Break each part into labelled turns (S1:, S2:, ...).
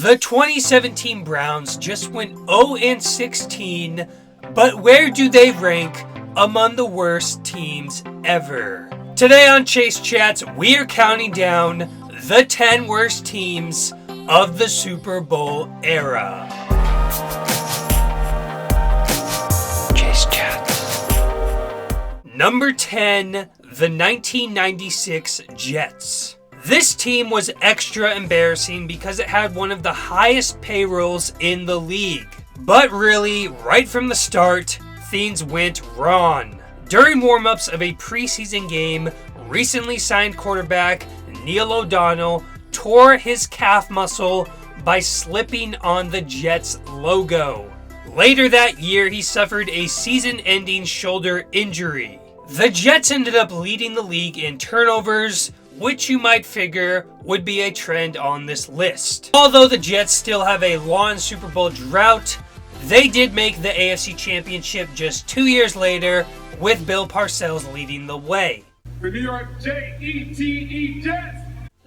S1: The 2017 Browns just went 0-16, but where do they rank among the worst teams ever? Today on Chase Chats, we are counting down the 10 worst teams of the Super Bowl era. Chase Chats. Number 10, the 1996 Jets. This team was extra embarrassing because it had one of the highest payrolls in the league. But really, right from the start, things went wrong. During warm-ups of a preseason game, recently signed quarterback Neil O'Donnell tore his calf muscle by slipping on the Jets logo. Later that year, he suffered a season-ending shoulder injury. The Jets ended up leading the league in turnovers, which you might figure would be a trend on this list. Although the Jets still have a long Super Bowl drought, they did make the AFC Championship just 2 years later, with Bill Parcells leading the way.
S2: The New York Jets.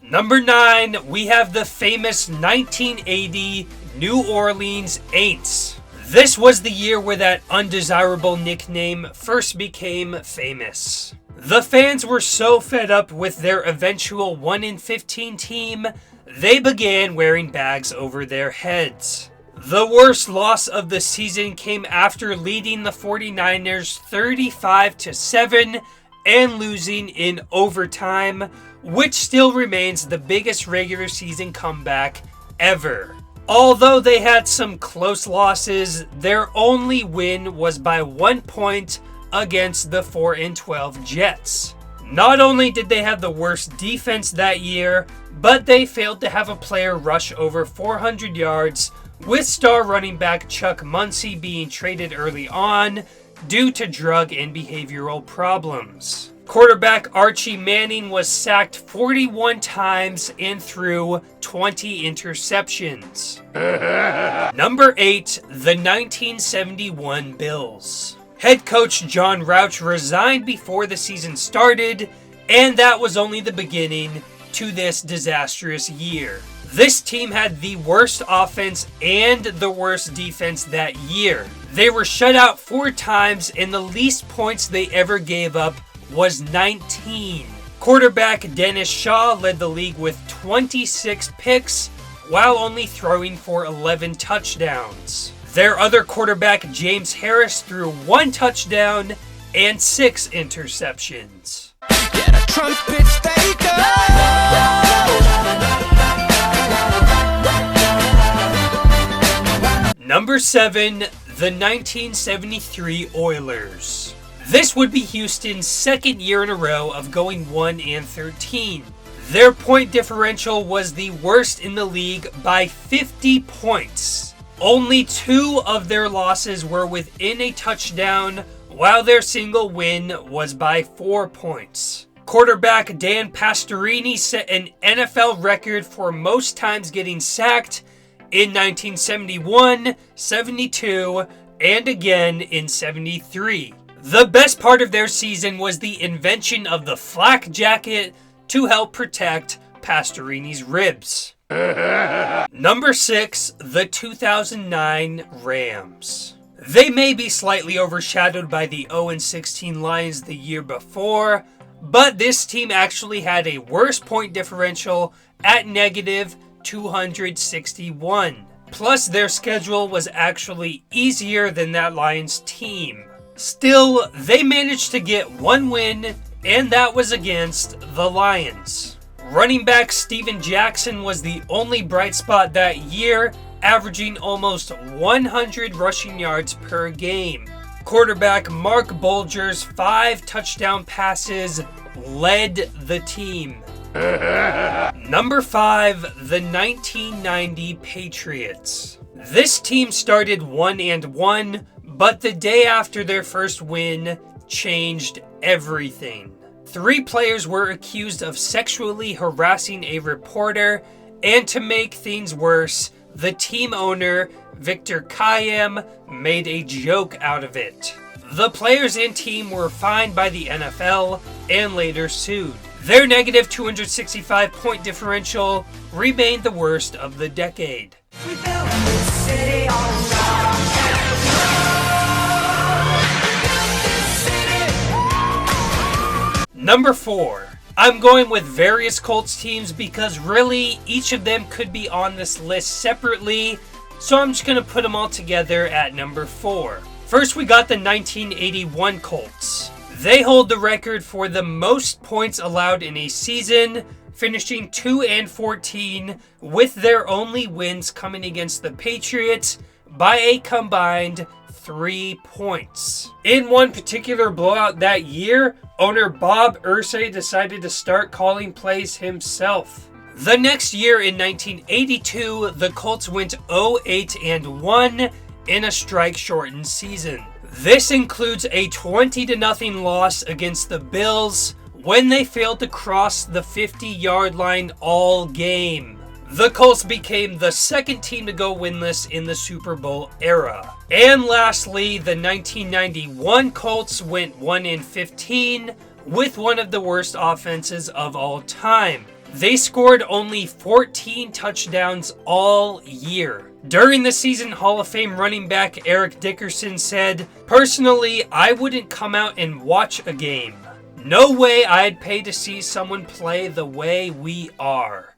S1: Number 9, we have the famous 1980 New Orleans Aints. This was the year where that undesirable nickname first became famous. The fans were so fed up with their eventual 1-15 team, they began wearing bags over their heads. The worst loss of the season came after leading the 49ers 35-7 and losing in overtime, which still remains the biggest regular season comeback ever. Although they had some close losses, their only win was by 1 point against the 4-12 Jets. Not only did they have the worst defense that year, but they failed to have a player rush over 400 yards, with star running back Chuck Muncie being traded early on due to drug and behavioral problems. Quarterback Archie Manning was sacked 41 times and threw 20 interceptions. Number 8, the 1971 Bills. Head coach John Rauch resigned before the season started, and that was only the beginning to this disastrous year. This team had the worst offense and the worst defense that year. They were shut out 4 times, and the least points they ever gave up was 19. Quarterback Dennis Shaw led the league with 26 picks, while only throwing for 11 touchdowns. Their other quarterback, James Harris, threw 1 touchdown and 6 interceptions.
S3: Get a trumpet staker.
S1: Number 7, the 1973 Oilers. This would be Houston's second year in a row of going 1-13. Their point differential was the worst in the league by 50 points. Only 2 of their losses were within a touchdown, while their single win was by 4 points. Quarterback Dan Pastorini set an NFL record for most times getting sacked in 1971, 72, and again in 73. The best part of their season was the invention of the flak jacket to help protect Pastorini's ribs. Number 6, the 2009 Rams. They may be slightly overshadowed by the 0-16 Lions the year before, but this team actually had a worse point differential at negative 261. Plus, their schedule was actually easier than that Lions team. Still, they managed to get 1 win, and that was against the Lions. Running back Steven Jackson was the only bright spot that year, averaging almost 100 rushing yards per game. Quarterback Mark Bulger's 5 touchdown passes led the team. Number 5, the 1990 Patriots. This team started 1-1, but the day after their first win changed everything. 3 players were accused of sexually harassing a reporter, and to make things worse, the team owner, Victor Kayem, made a joke out of it. The players and team were fined by the NFL and later sued. Their negative 265-point differential remained the worst of the decade.
S3: We built this city on rock.
S1: Number 4. I'm going with various Colts teams because really each of them could be on this list separately, so I'm just going to put them all together at number 4. First, we got the 1981 Colts. They hold the record for the most points allowed in a season, finishing 2-14, with their only wins coming against the Patriots by a combined 3 points. In one particular blowout that year, owner Bob Irsay decided to start calling plays himself. The next year in 1982, the Colts went 0-8-1 in a strike-shortened season. This includes a 20-0 loss against the Bills when they failed to cross the 50-yard line all game. The Colts became the second team to go winless in the Super Bowl era. And lastly, the 1991 Colts went 1-15 with one of the worst offenses of all time. They scored only 14 touchdowns all year. During the season, Hall of Fame running back Eric Dickerson said, "Personally, I wouldn't come out and watch a game. No way I'd pay to see someone play the way we are."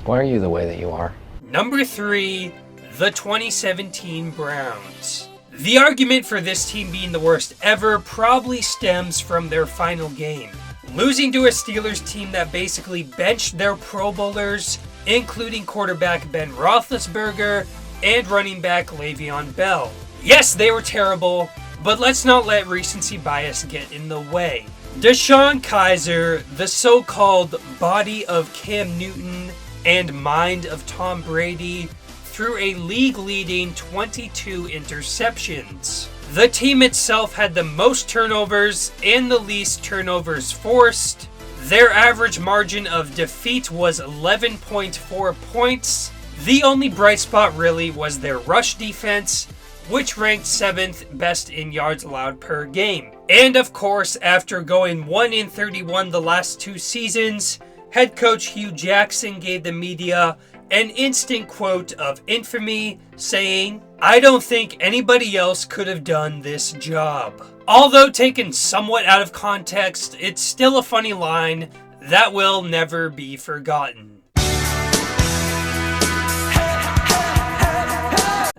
S4: Why are you the way that you are?
S1: Number 3, the 2017 Browns. The argument for this team being the worst ever probably stems from their final game. Losing to a Steelers team that basically benched their Pro Bowlers, including quarterback Ben Roethlisberger and running back Le'Veon Bell. Yes, they were terrible, but let's not let recency bias get in the way. DeShone Kizer, the so-called body of Cam Newton and mind of Tom Brady, threw a league-leading 22 interceptions. The team itself had the most turnovers and the least turnovers forced. Their average margin of defeat was 11.4 points. The only bright spot really was their rush defense, which ranked 7th best in yards allowed per game. And of course, after going 1-31 the last 2 seasons, head coach Hugh Jackson gave the media an instant quote of infamy, saying, "I don't think anybody else could have done this job." Although taken somewhat out of context, it's still a funny line that will never be forgotten.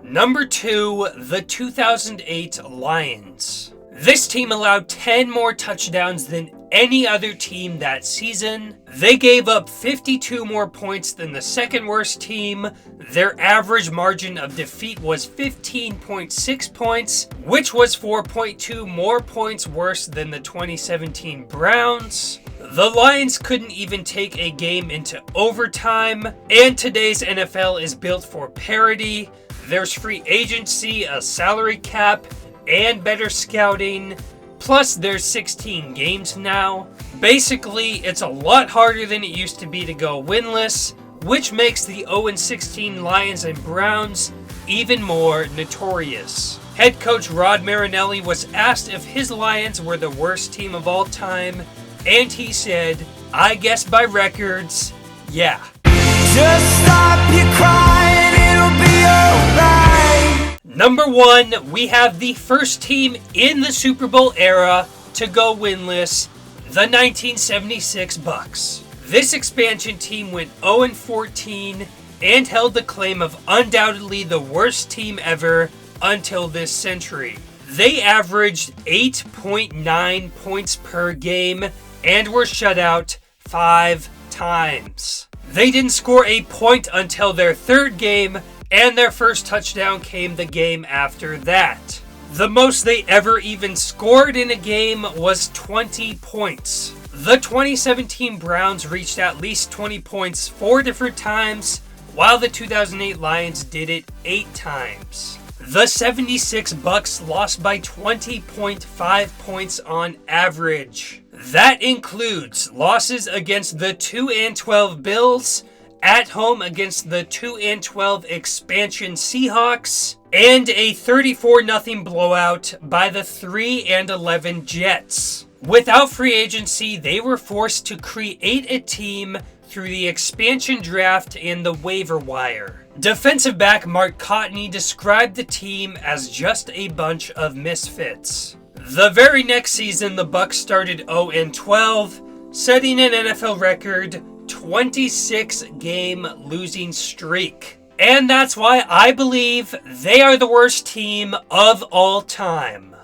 S1: Number 2, the 2008 Lions. This team allowed 10 more touchdowns than any other team that season. They gave up 52 more points than the second worst team. Their average margin of defeat was 15.6 points, which was 4.2 more points worse than the 2017 Browns. The Lions couldn't even take a game into overtime, and today's NFL is built for parity. There's free agency, a salary cap, and better scouting. Plus, there's 16 games now. Basically, it's a lot harder than it used to be to go winless, which makes the 0-16 Lions and Browns even more notorious. Head coach Rod Marinelli was asked if his Lions were the worst team of all time, and he said, "I guess by records, yeah."
S3: Just stop your crying, it'll be alright.
S1: Number 1, we have the first team in the Super Bowl era to go winless, the 1976 Bucs. This expansion team went 0-14 and held the claim of undoubtedly the worst team ever until this century. They averaged 8.9 points per game and were shut out 5 times. They didn't score a point until their third game, and their first touchdown came the game after that. The most they ever even scored in a game was 20 points. The 2017 Browns reached at least 20 points 4 different times, while the 2008 Lions did it 8 times. The 76 Bucs lost by 20.5 points on average. That includes losses against the 2-12 Bills, at home against the 2-12 expansion Seahawks, and a 34-0 blowout by the 3-11 Jets. Without free agency, they were forced to create a team through the expansion draft and the waiver wire. Defensive back Mark Cotney described the team as just a bunch of misfits. The very next season, the Bucs started 0-12, setting an NFL record 26-game losing streak. And that's why I believe they are the worst team of all time.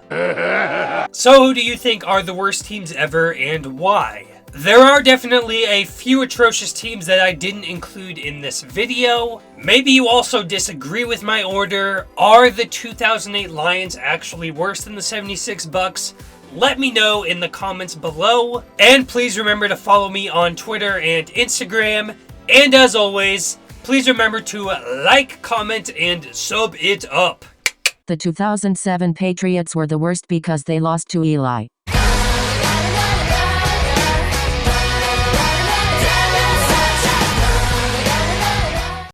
S1: So who do you think are the worst teams ever and why? There are definitely a few atrocious teams that I didn't include in this video. Maybe you also disagree with my order. Are the 2008 Lions actually worse than the 76 Bucs? Let me know in the comments below. And please remember to follow me on Twitter and Instagram. And as always, please remember to like, comment, and sub it up.
S5: The 2007 Patriots were the worst because they lost to Eli.